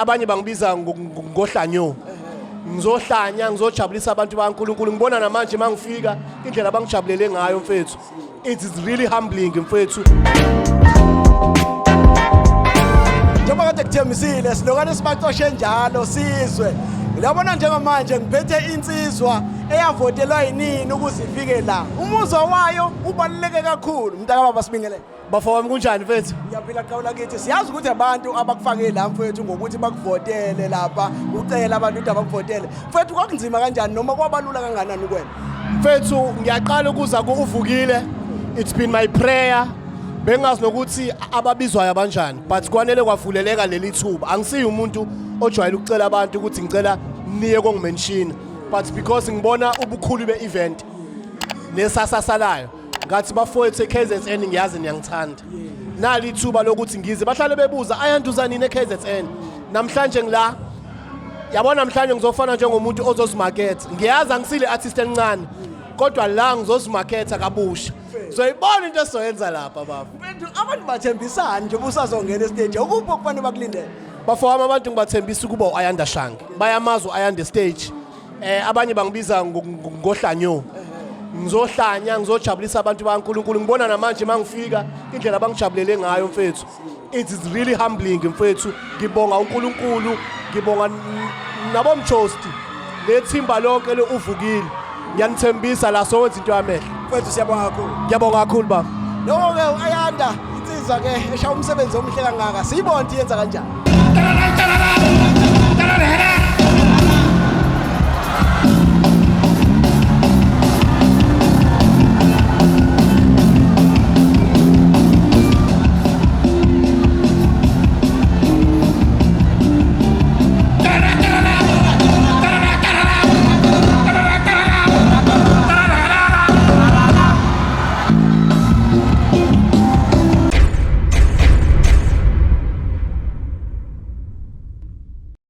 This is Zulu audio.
abanye bangibiza ngohlanyo ngizohlanya ngizojabulisa abantu baNkulunkulu ngibona namanje mangifika indlela abangijabulele ngayo mfethu it is really humbling mfethu njengoba kade kuthembisile silokane sibacoshe njalo sizwe uyabona njengamanje ngiphethe insizwa eyavotelwa yinini ukuze ifike la umuzwa wayo ubaluleke kakhulu mntakababa Sibingelele bafowami kunjani mfethu ngiyaphila qawula kithi siyazi ukuthi abantu abakufake la mfethu ngokuthi bakuvotele lapha ucela abantu ukuthi abakuvotele mfethu kwakunzima kanjani noma kwabalula kanganani kuwena mfethu ngiyaqala ukuza kuuvukile it's been my prayer bengazi nokuthi ababizwayo abanjani but kwanele kwavuleleka leli thuba angisiyi umuntu ojwayele ukucela abantu ukuthi ngicela niye kongimention but because ngibona ubukhulu be-event nesasasalayo ngathi bafowethu eKZN ngiyazi niyangithanda nali ithuba lokuthi ngize bahlale bebuza ayanduza nini eKZN namhlanje ngila yabona namhlanje ngizofana njengomuntu ozozimarket ngiyazi angisile artist encane kodwa la ngizozimarketa kabusha so ibona into esizoyenza lapha baba mfethu abantu bathembisana nje busazongena estage ukuphi okufanele bakulindele bafowami abantu ngibathembisa ukuba uAyanda Shange bayamazi uAyanda stage abanye bangibiza ngohlanyo ngizohlanya ngizojabulisa abantu baNkulunkulu ngibona namanje mangifika indlela abangijabulele ngayo mfethu it is really humbling mfethu ngibonga uNkulunkulu ngibonga nabomjosti lethimba lonke leuvukile ngiyanithembisa la sowenza into yamehlo mfethu siyabonga kakhulu ngiyabonga kakhulu baba lokho ke uAyanda insizwa ke esha umsebenzi omhle kangaka siyibona yenza kanjani